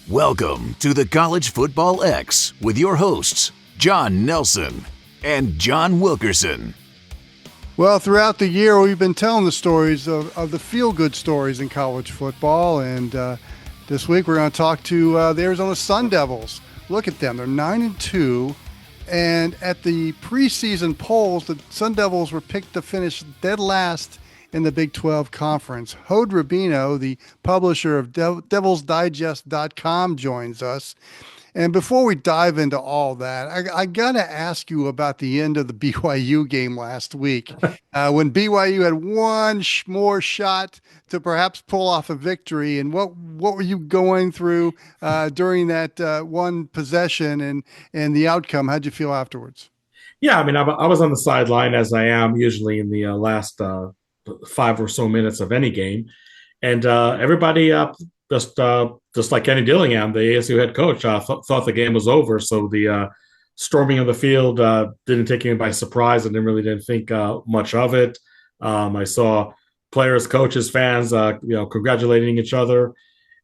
Welcome to the College Football X with your hosts, John Nelson and John Wilkerson. Well, throughout the year, we've been telling the stories of the feel-good stories in college football, and this week we're going to talk to the Arizona Sun Devils. Look at them. They're 9-2, and at the preseason polls, the Sun Devils were picked to finish dead last in the Big 12 Conference. Hod Rabino, the publisher of DevilsDigest.com, joins us. And before we dive into all that, I got to ask you about the end of the BYU game last week when BYU had one more shot to perhaps pull off a victory. And what were you going through during that one possession and the outcome? How'd you feel afterwards? Yeah, I mean, I was on the sideline as I am usually in the last 5 or so minutes of any game. And everybody just like Kenny Dillingham, the ASU head coach, thought the game was over. So the storming of the field didn't take him by surprise. And didn't think much of it. I saw players, coaches, fans, congratulating each other,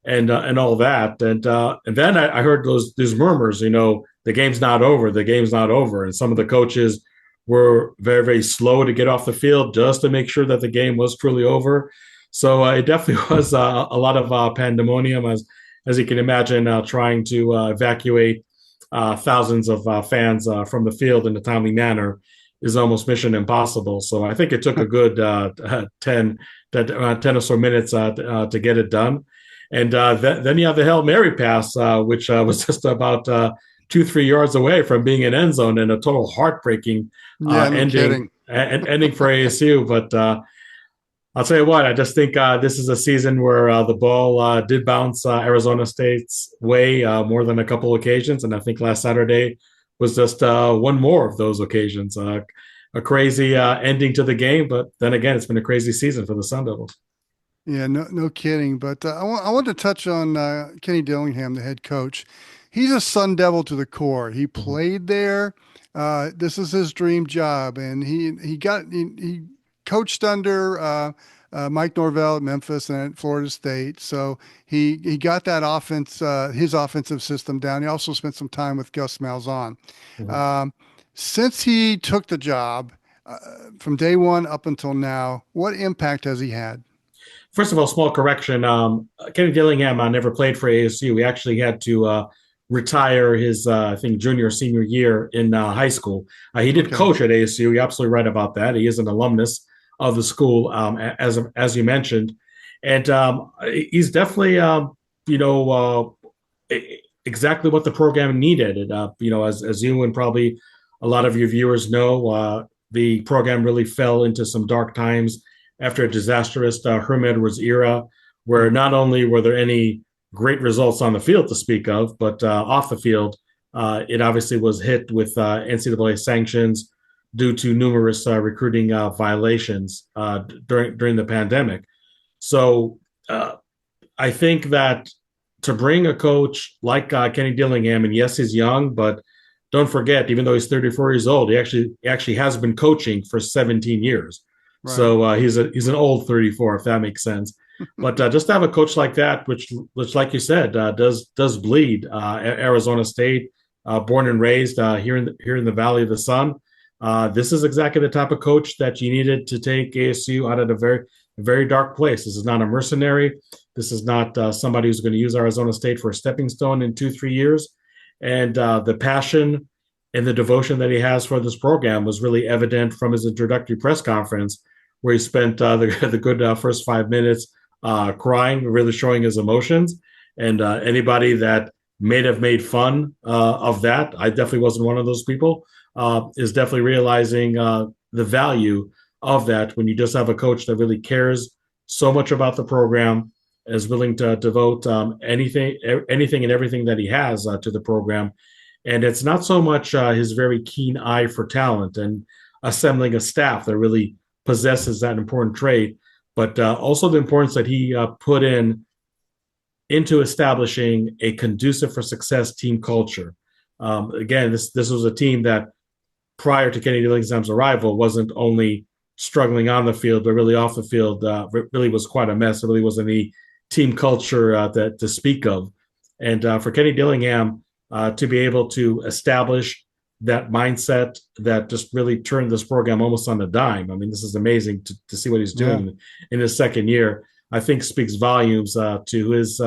and all that. And then I heard these murmurs. The game's not over. The game's not over. And some of the coaches were very, very slow to get off the field just to make sure that the game was truly over. So it definitely was a lot of pandemonium, as you can imagine, trying to evacuate thousands of fans from the field in a timely manner is almost mission impossible. So I think it took a good 10 or so minutes to get it done. And then you have the Hail Mary pass, which was just about 2-3 yards away from being an end zone, and a total heartbreaking ending for ASU. But I'll tell you what, I just think this is a season where the ball did bounce Arizona State's way more than a couple occasions. And I think last Saturday was just one more of those occasions. A crazy ending to the game. But then again, it's been a crazy season for the Sun Devils. Yeah, no kidding. But I want to touch on Kenny Dillingham, the head coach. He's a Sun Devil to the core. He played there. This is his dream job. And he coached under Mike Norvell at Memphis and at Florida State. So he got that offense, his offensive system down. He also spent some time with Gus Malzahn. Since he took the job from day one up until now, what impact has he had? First of all, small correction. Kenny Dillingham never played for ASU. He actually had to retire his, I think, junior or senior year in high school. He did coach at ASU. You're absolutely right about that. He is an alumnus of the school, as you mentioned, and he's definitely, exactly what the program needed. And as you and probably a lot of your viewers know, the program really fell into some dark times after a disastrous Herm Edwards era, where not only were there any great results on the field to speak of, but off the field, it obviously was hit with NCAA sanctions due to numerous recruiting violations during the pandemic. So I think that to bring a coach like Kenny Dillingham, and yes, he's young, but don't forget, even though he's 34 years old, he actually has been coaching for 17 years. Right. So he's an old 34, if that makes sense. But just to have a coach like that, which like you said, does bleed Arizona State, born and raised here in the Valley of the Sun. This is exactly the type of coach that you needed to take ASU out of a very, very dark place. This is not a mercenary. This is not somebody who's going to use Arizona State for a stepping stone in 2-3 years. And the passion and the devotion that he has for this program was really evident from his introductory press conference, where he spent the good first 5 minutes crying, really showing his emotions. And anybody that may have made fun of that, I definitely wasn't one of those people, is definitely realizing the value of that when you just have a coach that really cares so much about the program, is willing to devote anything and everything that he has to the program. And it's not so much his very keen eye for talent and assembling a staff that really possesses that important trait, but also the importance that he put into establishing a conducive for success team culture. Again, this was a team that prior to Kenny Dillingham's arrival wasn't only struggling on the field, but really off the field, really was quite a mess. There really wasn't any team culture to speak of. And for Kenny Dillingham to be able to establish that mindset that just really turned this program almost on a dime. I mean, this is amazing to see what he's doing in his second year. I think speaks volumes to his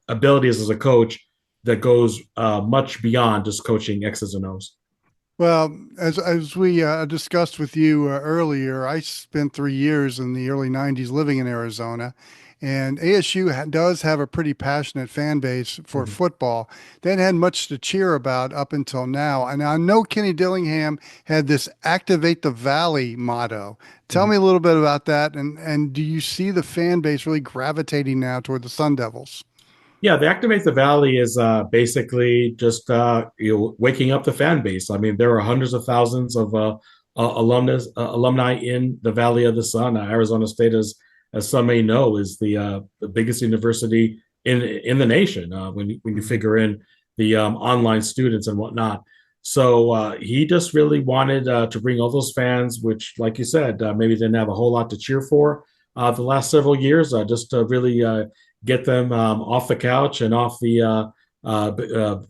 abilities as a coach that goes much beyond just coaching X's and O's. Well, as we discussed with you earlier, I spent 3 years in the early '90s living in Arizona, and ASU does have a pretty passionate fan base for football. They hadn't had much to cheer about up until now, and I know Kenny Dillingham had this "Activate the Valley" motto. Tell me a little bit about that, and do you see the fan base really gravitating now toward the Sun Devils? Yeah, the Activate the Valley is basically just waking up the fan base. I mean, there are hundreds of thousands of alumni in the Valley of the Sun. Arizona State, as some may know, is the biggest university in the nation when you figure in the online students and whatnot. So he just really wanted to bring all those fans, which, like you said, maybe didn't have a whole lot to cheer for the last several years, just to really get them off the couch and off the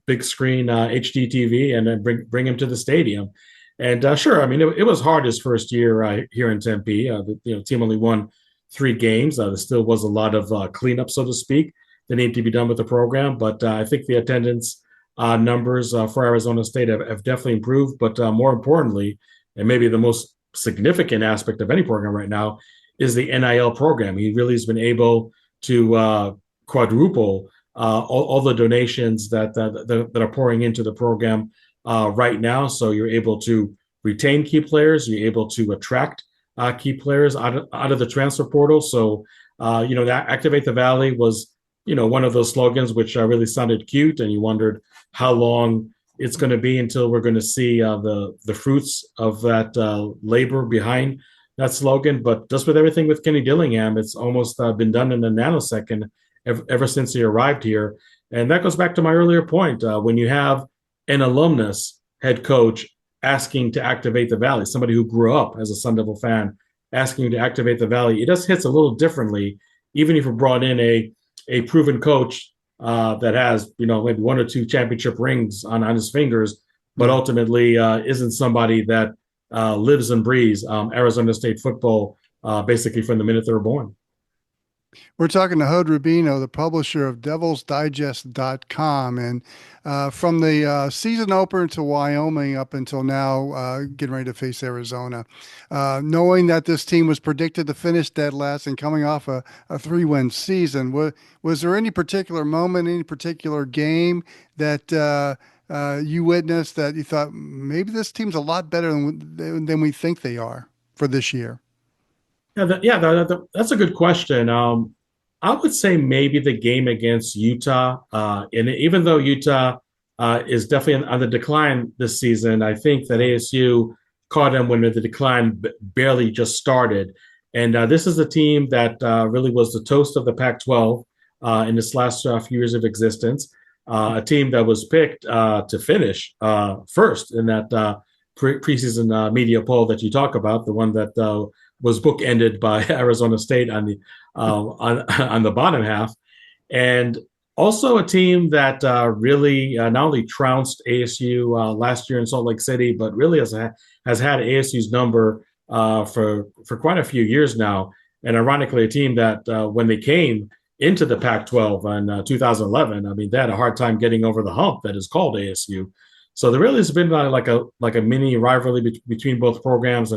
big screen HD TV, and then bring them to the stadium. And sure, I mean, it was hard his first year here in Tempe. The team only won 3 games. There still was a lot of cleanup, so to speak, that needed to be done with the program. But I think the attendance numbers for Arizona State have definitely improved. But more importantly, and maybe the most significant aspect of any program right now, is the NIL program. He really has been able to quadruple all the donations that are pouring into the program right now. So you're able to retain key players. You're able to attract key players out of the transfer portal. So that Activate the Valley was one of those slogans which really sounded cute, and you wondered how long it's going to be until we're going to see the fruits of that labor behind that slogan. But just with everything with Kenny Dillingham, it's almost been done in a nanosecond ever since he arrived here. And that goes back to my earlier point. When you have an alumnus head coach asking to activate the Valley, somebody who grew up as a Sun Devil fan asking you to activate the Valley, it just hits a little differently, even if you brought in a proven coach that has maybe 1 or 2 championship rings on his fingers, but ultimately isn't somebody that lives and breathes Arizona State football basically from the minute they were born. We're talking to Hod Rabino, the publisher of devilsdigest.com. And from the season opener to Wyoming up until now, getting ready to face Arizona, knowing that this team was predicted to finish dead last and coming off a 3-win season, was there any particular moment, any particular game that you witnessed that you thought maybe this team's a lot better than we think they are for this year? That's a good question. I would say maybe the game against Utah. And even though Utah is definitely on the decline this season, I think that ASU caught them when the decline barely just started. And this is a team that really was the toast of the Pac-12 in this last few years of existence. A team that was picked to finish first in that preseason media poll that you talk about, the one that was bookended by Arizona State on the bottom half, and also a team that really not only trounced ASU last year in Salt Lake City, but really has had ASU's number for quite a few years now. And ironically, a team that when they came into the Pac-12 in 2011, I mean, they had a hard time getting over the hump that is called ASU. So there really has been like a mini rivalry between both programs.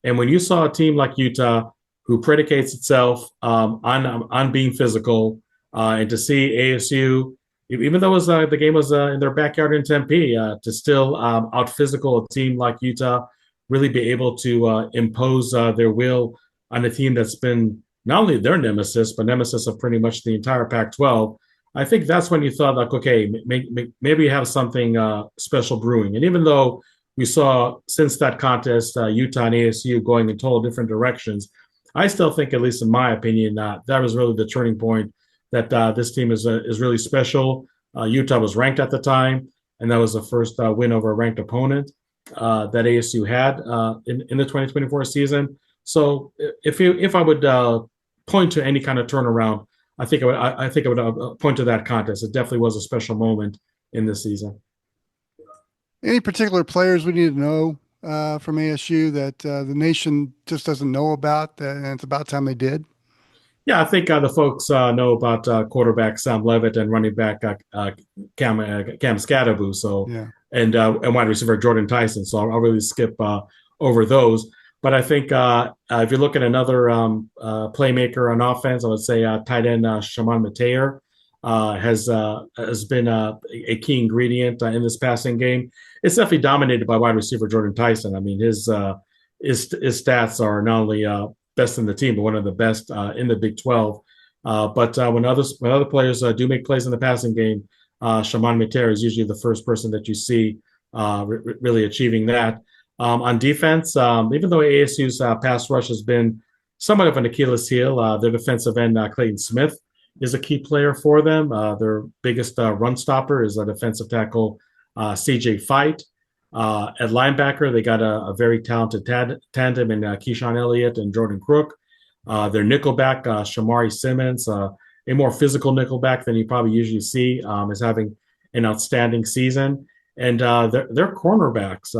And when you saw a team like Utah, who predicates itself on being physical, and to see ASU, even though the game was in their backyard in Tempe, to still out physical a team like Utah, really be able to impose their will on a team that's been not only their nemesis, but nemesis of pretty much the entire Pac-12. I think that's when you thought, like, okay, maybe you have something special brewing. And even though we saw since that contest, Utah and ASU going in total different directions, I still think, at least in my opinion, that was really the turning point, that this team is really special. Utah was ranked at the time, and that was the first win over a ranked opponent that ASU had in the 2024 season. So if I would point to any kind of turnaround, I think I would point to that contest. It definitely was a special moment in this season. Any particular players we need to know from ASU that the nation just doesn't know about, and it's about time they did? Yeah, I think the folks know about quarterback Sam Levitt and running back Cam Scadaboo. So Yeah. And wide receiver Jordan Tyson. So I'll really skip over those. But I think if you look at another playmaker on offense, I would say tight end Shaman Mateer has been a key ingredient in this passing game. It's definitely dominated by wide receiver Jordan Tyson. I mean, his stats are not only best in the team, but one of the best in the Big 12. But when other players do make plays in the passing game, Shaman Mateer is usually the first person that you see really achieving that. On defense, even though ASU's pass rush has been somewhat of an Achilles heel, their defensive end, Clayton Smith, is a key player for them. Their biggest run stopper is a defensive tackle, CJ Fight. At linebacker, they got a very talented tandem in Keyshawn Elliott and Jordan Crook. Their nickelback, Shamari Simmons, a more physical nickelback than you probably usually see, is having an outstanding season. And their cornerbacks,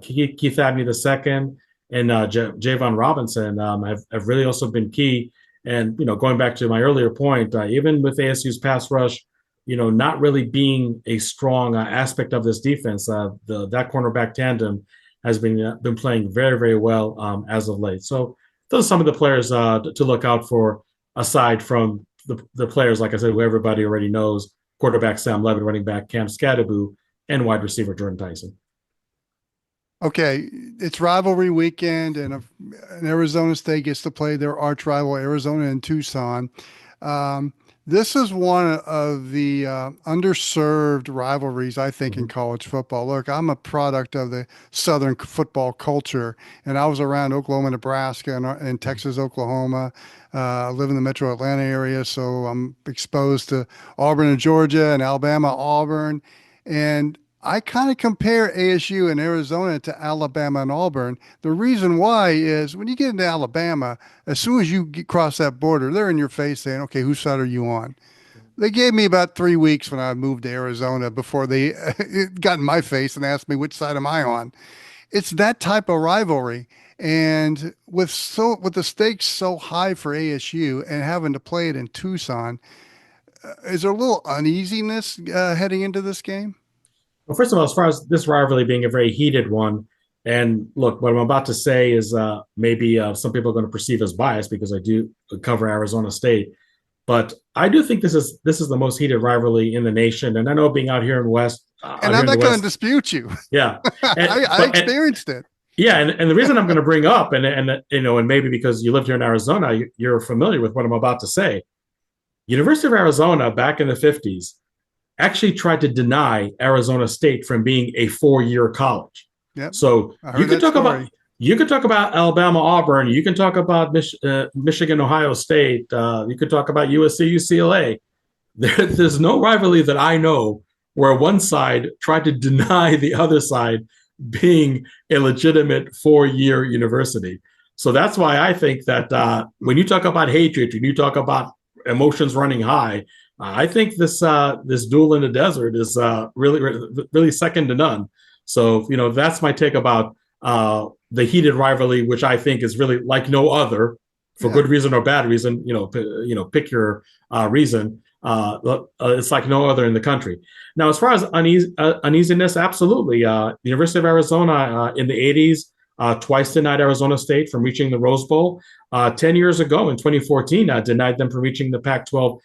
Keith Abney II and Javon Robinson have really also been key. And, going back to my earlier point, even with ASU's pass rush, not really being a strong aspect of this defense, that cornerback tandem has been playing very, very well as of late. So those are some of the players to look out for, aside from the players, like I said, who everybody already knows: quarterback Sam Levitt, running back Cam Scadaboo, and wide receiver Jordan Tyson. Okay, it's rivalry weekend, and Arizona State gets to play their arch rival Arizona in Tucson. This is one of the underserved rivalries, I think, in college football. Look, I'm a product of the Southern football culture, and I was around Oklahoma, Nebraska, and Texas, Oklahoma. I live in the metro Atlanta area, so I'm exposed to Auburn and Georgia and Alabama, Auburn. And I kind of compare ASU and Arizona to Alabama and Auburn. The reason why is when you get into Alabama, as soon as you cross that border, they're in your face saying, okay, whose side are you on? They gave me about 3 weeks when I moved to Arizona before they got in my face and asked me, which side am I on? It's that type of rivalry. And with the stakes so high for ASU and having to play it in Tucson, is there a little uneasiness heading into this game? Well, first of all, as far as this rivalry being a very heated one, and look, what I'm about to say is maybe some people are going to perceive as biased because I do cover Arizona State, but I do think this is the most heated rivalry in the nation. And I know being out here in the West, and I'm not going to dispute you. Yeah, I experienced it. Yeah, and the reason I'm going to bring up, and maybe because you lived here in Arizona, you're familiar with what I'm about to say. University of Arizona back in the 50s actually tried to deny Arizona State from being a 4-year college. Yep. So you could talk about Alabama, Auburn. You can talk about Michigan, Ohio State. You could talk about USC, UCLA. There's no rivalry that I know where one side tried to deny the other side being a legitimate 4-year university. So that's why I think that when you talk about hatred, when you talk about emotions running high, I think this duel in the desert is really second to none. So that's my take about the heated rivalry, which I think is really like no other, for good reason or bad reason. Pick your reason. It's like no other in the country. Now, as far as uneasiness, absolutely. The University of Arizona in the 80s twice denied Arizona State from reaching the Rose Bowl. 10 years ago in 2014, denied them from reaching the Pac-12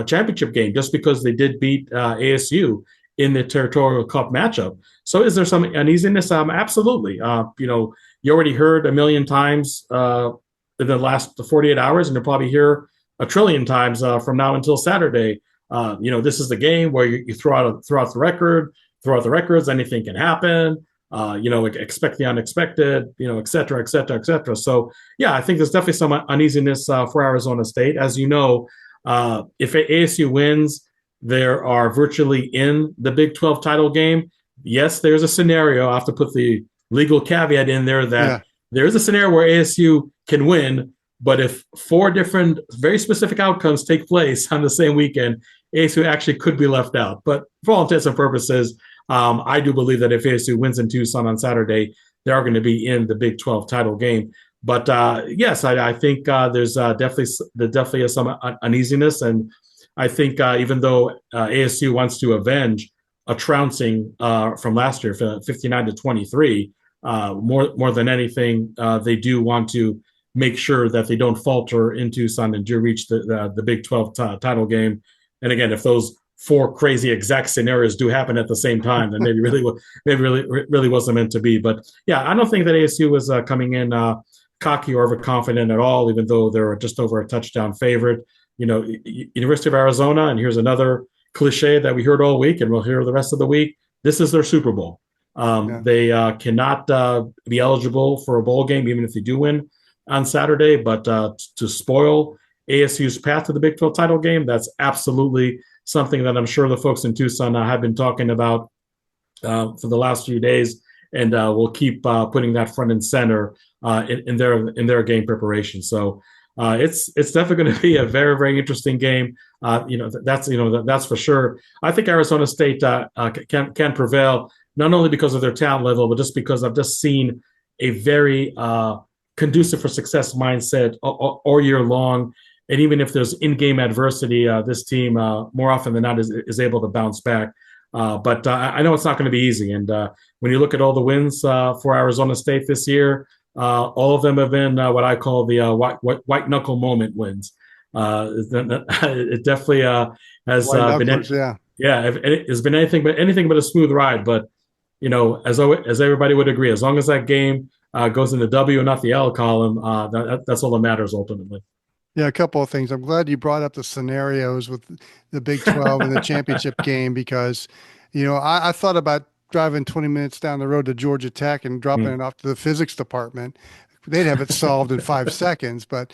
championship game just because they did beat ASU in the Territorial Cup matchup. So is there some uneasiness? Absolutely. You already heard a million times in the last 48 hours, and you'll probably hear a trillion times from now until Saturday. This is the game where you throw out the records, anything can happen. Expect the unexpected, et cetera, et cetera, et cetera. So, yeah, I think there's definitely some uneasiness for Arizona State. As you know, if ASU wins, they are virtually in the Big 12 title game. Yes, there's a scenario. I have to put the legal caveat in there that there is a scenario where ASU can win, But if four different, very specific outcomes take place on the same weekend, ASU actually could be left out. But for all intents and purposes, I do believe that if ASU wins in Tucson on Saturday, they are going to be in the Big 12 title game. But yes, I think there's definitely some uneasiness, and I think even though ASU wants to avenge a trouncing from last year, 59-23, more than anything, they do want to make sure that they don't falter in Tucson and do reach the Big 12 title game. And again, if those four crazy exact scenarios do happen at the same time, then maybe really wasn't meant to be. But yeah, I don't think that ASU was coming in cocky or overconfident at all, even though they're just over a touchdown favorite. University of Arizona, and here's another cliche that we heard all week, and we'll hear the rest of the week. This is their Super Bowl. They cannot be eligible for a bowl game, even if they do win on Saturday. But to spoil ASU's path to the Big 12 title game, that's absolutely something that I'm sure the folks in Tucson have been talking about for the last few days, and we'll keep putting that front and center in their game preparation. So it's definitely going to be a very, very interesting game. That's for sure. I think Arizona State can prevail, not only because of their talent level, but just because I've just seen a very conducive for success mindset all year long. And even if there's in-game adversity, this team more often than not is able to bounce back. But I know it's not going to be easy. And when you look at all the wins for Arizona State this year, all of them have been what I call the white knuckle moment wins. It definitely has been, it has been anything but a smooth ride. But as everybody would agree, as long as that game goes in the W and not the L column, that's all that matters ultimately. Yeah, a couple of things. I'm glad you brought up the scenarios with the Big 12 and the championship game, because, I thought about driving 20 minutes down the road to Georgia Tech and dropping it off to the physics department. They'd have it solved in 5 seconds, but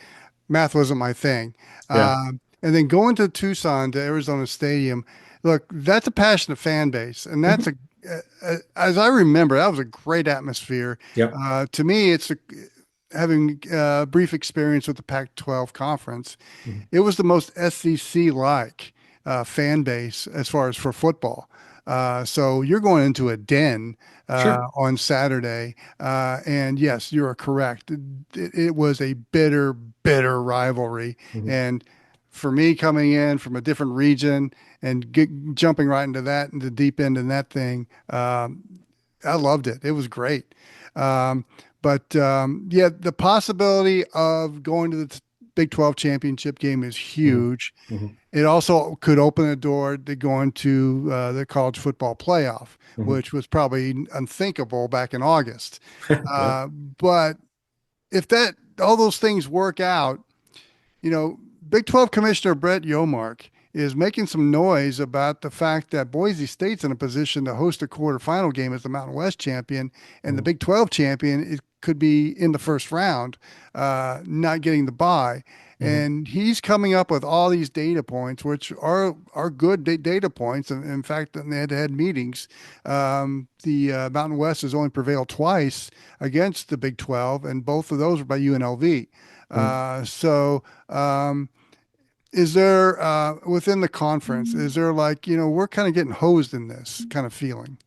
math wasn't my thing. Yeah. And then going to Tucson, to Arizona Stadium, look, that's a passionate fan base. And that's as I remember, that was a great atmosphere. Yep. To me, it's having a brief experience with the Pac-12 conference, it was the most SEC-like fan base as far as for football. So you're going into a den on Saturday. And yes, you're correct. It was a bitter, bitter rivalry. And for me, coming in from a different region and jumping right into the deep end in that thing, I loved it. It was great. But the possibility of going to the Big 12 championship game is huge. It also could open a door to going to the college football playoff, which was probably unthinkable back in August. But if all those things work out, Big 12 Commissioner Brett Yomark is making some noise about the fact that Boise State's in a position to host a quarterfinal game as the Mountain West champion, and the Big 12 champion could be in the first round, not getting the bye. And he's coming up with all these data points, which are good data points. And in fact, in the head-to-head meetings, the Mountain West has only prevailed twice against the Big 12, and both of those were by UNLV. Is there, within the conference, is there we're kind of getting hosed in this kind of feeling?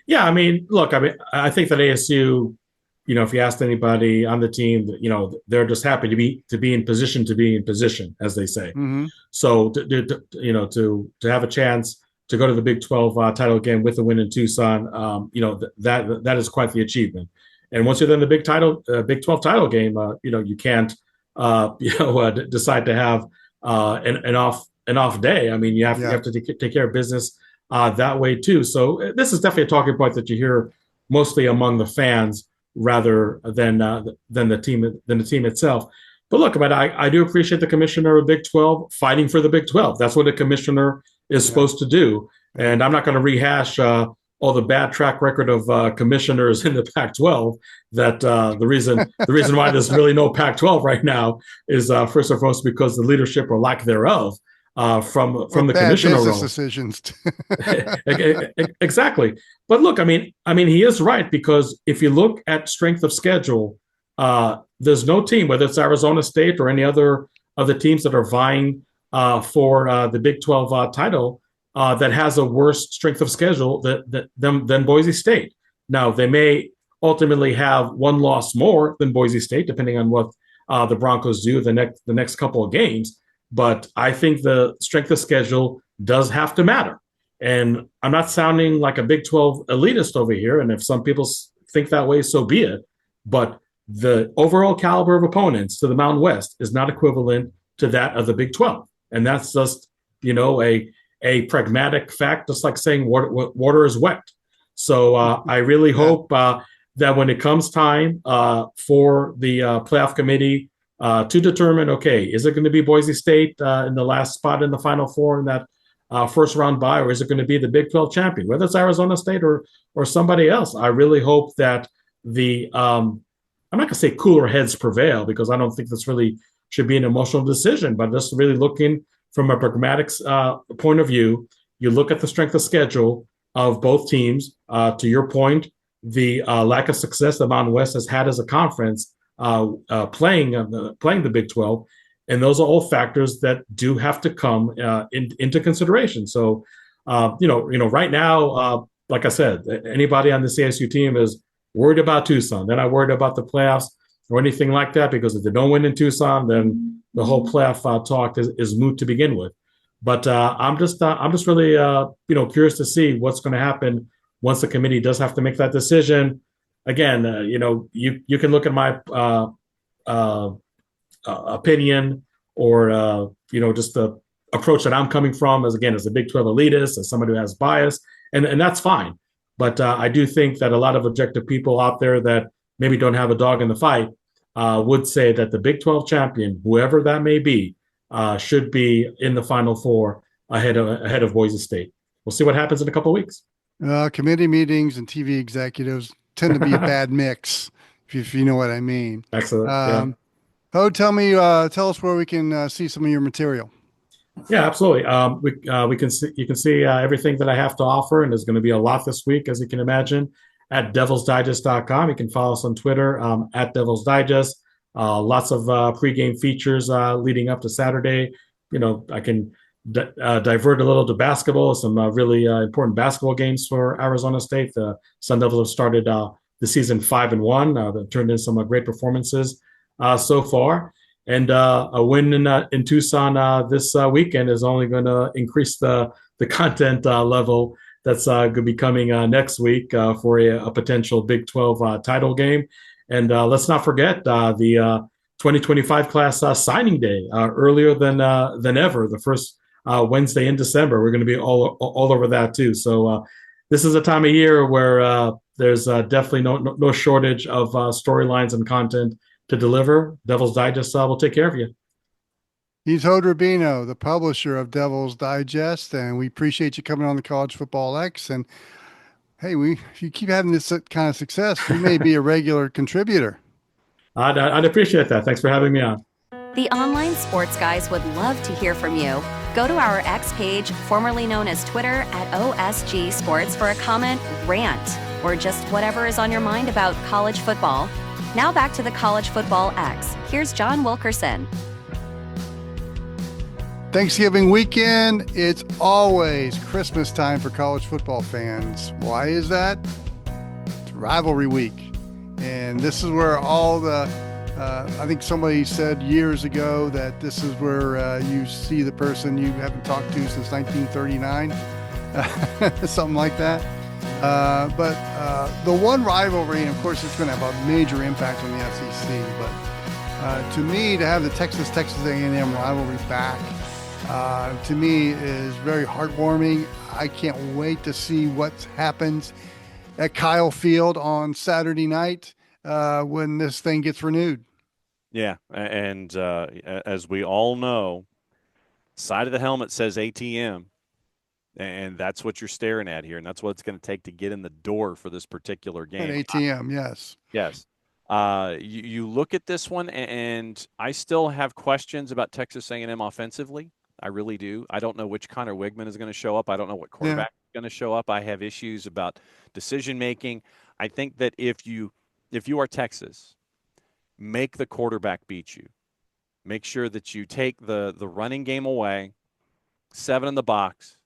Yeah, look, I think that ASU, if you asked anybody on the team, they're just happy to be in position, as they say. So to have a chance to go to the Big 12 title game with a win in Tucson, that is quite the achievement. And once you're in the Big 12 title game, you can't decide to have an off day. You have to take care of business that way too. So this is definitely a talking point that you hear mostly among the fans rather than the team itself. But look, I do appreciate the commissioner of Big 12 fighting for the Big 12. That's what a commissioner is supposed to do. And I'm not going to rehash all the bad track record of commissioners in the Pac-12. That the reason why there's really no Pac-12 right now is first and foremost because the leadership or lack thereof from the commissioner role. Decisions. Exactly. But look, he is right, because if you look at strength of schedule, there's no team, whether it's Arizona State or any other of the teams that are vying for the Big 12 title, that has a worse strength of schedule than Boise State. Now, they may ultimately have one loss more than Boise State, depending on what the Broncos do the next couple of games. But I think the strength of schedule does have to matter. And I'm not sounding like a Big 12 elitist over here. And if some people think that way, so be it. But the overall caliber of opponents to the Mountain West is not equivalent to that of the Big 12. And that's just, a pragmatic fact, just like saying water is wet. So I really hope that when it comes time for the playoff committee to determine, okay, is it going to be Boise State in the last spot in the Final Four in that first round bye, or is it going to be the Big 12 champion, whether it's Arizona State or somebody else? I really hope that I'm not going to say cooler heads prevail, because I don't think this really should be an emotional decision, but just really looking from a pragmatic point of view. You look at the strength of schedule of both teams. To your point, the lack of success that Mountain West has had as a conference playing the Big 12, and those are all factors that do have to come into consideration. So, right now, like I said, anybody on the CSU team is worried about Tucson. They're not worried about the playoffs or anything like that, because if they don't win in Tucson, then the whole playoff talk is moot to begin with. But I'm just really curious to see what's going to happen once the committee does have to make that decision. Again, you can look at my opinion, or just the approach that I'm coming from as a Big 12 elitist, as somebody who has bias, and that's fine. But I do think that a lot of objective people out there that maybe don't have a dog in the fight would say that the Big 12 champion, whoever that may be, should be in the Final Four ahead of Boise State. We'll see what happens in a couple of weeks. Committee meetings and TV executives tend to be a bad mix, if you know what I mean. Excellent. Hod, tell us where we can see some of your material. Yeah, absolutely. You can see everything that I have to offer, and there's going to be a lot this week, as you can imagine, at devilsdigest.com. You can follow us on Twitter at Devil's Digest. Lots of pregame features leading up to Saturday. I can divert a little to basketball. Some really important basketball games for Arizona State. The Sun Devils have started the season 5-1. They've turned in some great performances so far. And a win in Tucson this weekend is only going to increase the content level that's going to be coming next week for a potential Big 12 title game. And let's not forget the 2025 class signing day earlier than ever, the first Wednesday in December. We're going to be all over that too. So this is a time of year where there's definitely no shortage of storylines and content to deliver. Devil's Digest will take care of you. He's Hod Rabino, the publisher of Devil's Digest, and we appreciate you coming on the College Football X. And hey, if you keep having this kind of success, you may be a regular contributor. I'd appreciate that. Thanks for having me on. The online sports guys would love to hear from you. Go to our X page, formerly known as Twitter, at OSG Sports for a comment, rant, or just whatever is on your mind about college football. Now back to the College Football X. Here's John Wilkerson. Thanksgiving weekend, it's always Christmas time for college football fans. Why is that? It's rivalry week. And this is where all the, I think somebody said years ago that this is where you see the person you haven't talked to since 1939, something like that. But the one rivalry, and of course it's going to have a major impact on the SEC, but to me, to have the TexasA&M rivalry back, to me is very heartwarming. I can't wait to see what happens at Kyle Field on Saturday night when this thing gets renewed. Yeah, and as we all know, side of the helmet says ATM. And that's what you're staring at here, and that's what it's going to take to get in the door for this particular game. An ATM, yes. Yes. You look at this one, and I still have questions about Texas A&M offensively. I really do. I don't know which Connor Wigman is going to show up. I don't know what quarterback is going to show up. I have issues about decision-making. I think that if you are Texas, make the quarterback beat you. Make sure that you take the running game away, 7 in the box,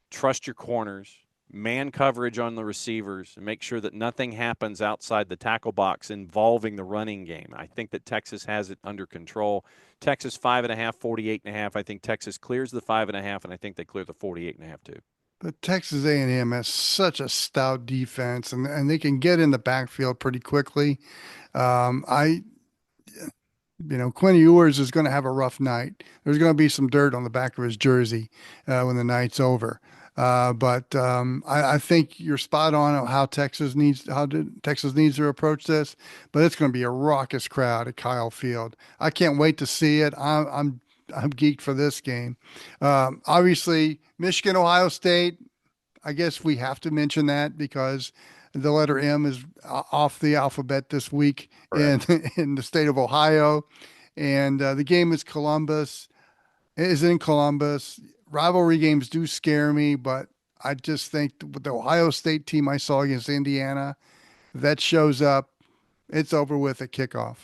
trust your corners, man coverage on the receivers, and make sure that nothing happens outside the tackle box involving the running game. I think that Texas has it under control. Texas 5.5, 48.5. I think Texas clears the 5.5, and I think they clear the 48.5 too. But Texas A&M has such a stout defense, and they can get in the backfield pretty quickly. I Quinn Ewers is going to have a rough night. There's going to be some dirt on the back of his jersey when the night's over. I think you're spot on how Texas needs to approach this. But it's going to be a raucous crowd at Kyle Field. I can't wait to see it. I'm geeked for this game. Obviously, Michigan, Ohio State. I guess we have to mention that because the letter M is off the alphabet this week in the state of Ohio. And the game is Columbus. It is in Columbus. Rivalry games do scare me, but I just think with the Ohio State team I saw against Indiana, if that shows up, it's over with at kickoff.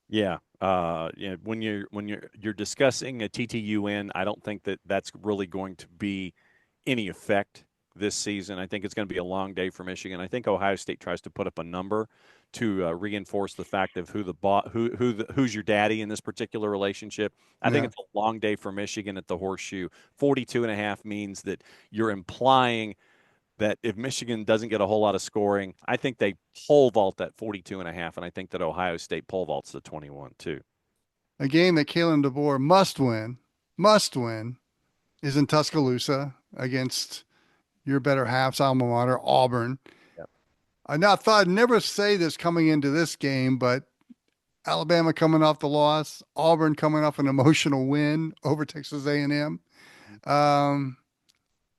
Yeah. When you're discussing a TTU win, I don't think that that's really going to be any effect this season. I think it's going to be a long day for Michigan. I think Ohio State tries to put up a number to reinforce the fact of who's your daddy in this particular relationship. I think it's a long day for Michigan at the Horseshoe. 42.5 means that you're implying that if Michigan doesn't get a whole lot of scoring, I think they pole vault that 42.5, and I think that Ohio State pole vaults the 21 too. A game that Kalen DeBoer must win, is in Tuscaloosa against your better half's alma mater, Auburn. Yep. I thought I'd never say this coming into this game, but Alabama coming off the loss, Auburn coming off an emotional win over Texas A&M.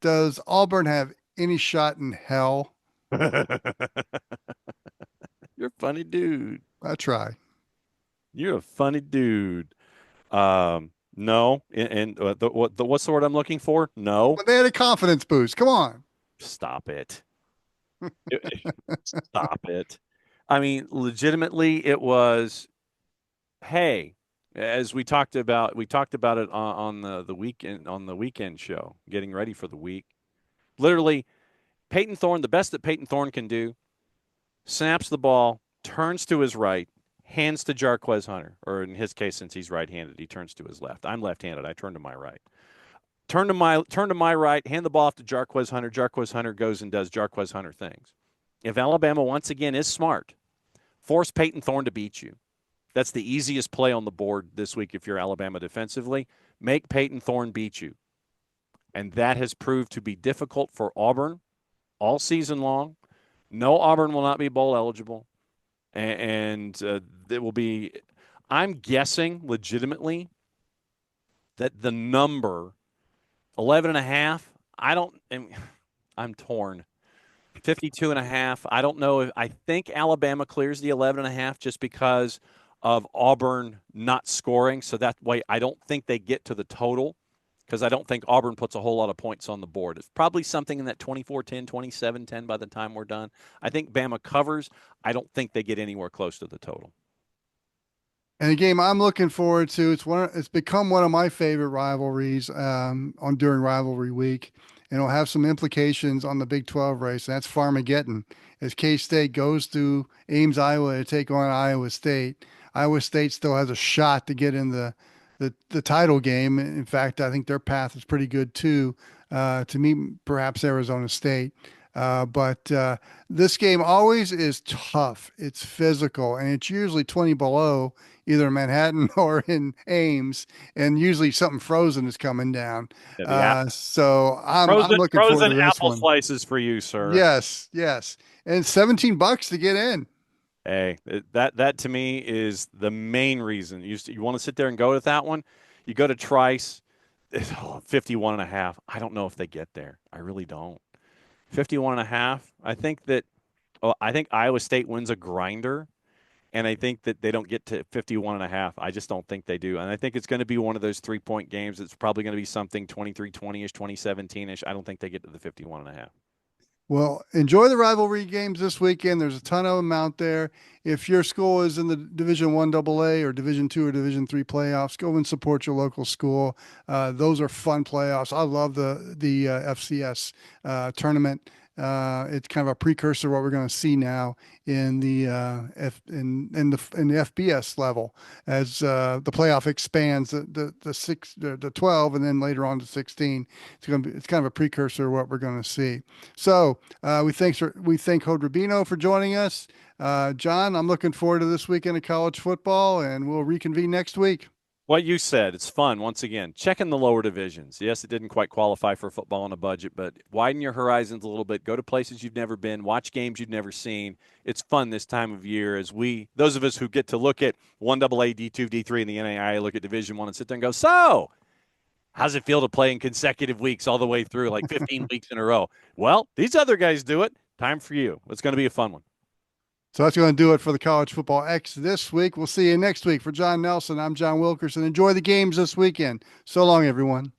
Does Auburn have any shot in hell? You're a funny dude. I try. You're a funny dude. No. And what's the word I'm looking for? No. But they had a confidence boost. Come on. Stop it. Stop it. I mean, legitimately, it was, hey, as we talked about it on the weekend show, getting ready for the week. Literally, Peyton Thorne, the best that Peyton Thorne can do, snaps the ball, turns to his right, hands to Jarquez Hunter, or in his case, since he's right-handed, he turns to his left. I'm left-handed. I turn to my right. Turn to my right, hand the ball off to Jarquez Hunter. Jarquez Hunter goes and does Jarquez Hunter things. If Alabama, once again, is smart, force Peyton Thorne to beat you. That's the easiest play on the board this week if you're Alabama defensively. Make Peyton Thorne beat you. And that has proved to be difficult for Auburn all season long. No, Auburn will not be bowl eligible. And it will be, I'm guessing legitimately that the number 11.5, I'm torn. 52.5, I don't know. I think Alabama clears the 11.5 just because of Auburn not scoring. So that way, I don't think they get to the total because I don't think Auburn puts a whole lot of points on the board. It's probably something in that 24-10, 27-10 by the time we're done. I think Bama covers. I don't think they get anywhere close to the total. And a game I'm looking forward to. It's become one of my favorite rivalries during rivalry week, and it'll have some implications on the Big 12 race. And that's Farmageddon as K-State goes to Ames, Iowa to take on Iowa State. Iowa State still has a shot to get in the title game. In fact, I think their path is pretty good too, to meet perhaps Arizona State. But this game always is tough. It's physical, and it's usually 20 below, either in Manhattan or in Ames, and usually something frozen is coming down. So I'm looking forward to frozen this apple one. Slices for you, sir. Yes, and $17 to get in. Hey, that to me is the main reason. You want to sit there and go with that one? You go to Trice, 51.5. I don't know if they get there. I really don't. 51.5. I think Iowa State wins a grinder, and I think that they don't get to 51.5. I just don't think they do. And I think it's going to be one of those 3-point games. It's probably going to be something 23-20-ish, 2017-ish. I don't think they get to the 51.5. Well, enjoy the rivalry games this weekend. There's a ton of them out there. If your school is in the Division One AA or Division Two or Division Three playoffs, go and support your local school. Those are fun playoffs. I love the FCS tournament. It's kind of a precursor to what we're going to see now in the in the FBS level as the playoff expands the 12 and then later on to 16. It's kind of a precursor to what we're going to see. So we thank Hod Rabino for joining us. John, I'm looking forward to this weekend of college football, and we'll reconvene next week. What you said, it's fun. Once again, checking the lower divisions. Yes, it didn't quite qualify for football on a budget, but widen your horizons a little bit. Go to places you've never been. Watch games you've never seen. It's fun this time of year as those of us who get to look at 1AA, D2, D3, and the NAIA, look at Division I and sit there and go, so how's it feel to play in consecutive weeks all the way through, like 15 weeks in a row? Well, these other guys do it. Time for you. It's going to be a fun one. So that's going to do it for the College Football X this week. We'll see you next week. For John Nelson, I'm John Wilkerson. Enjoy the games this weekend. So long, everyone.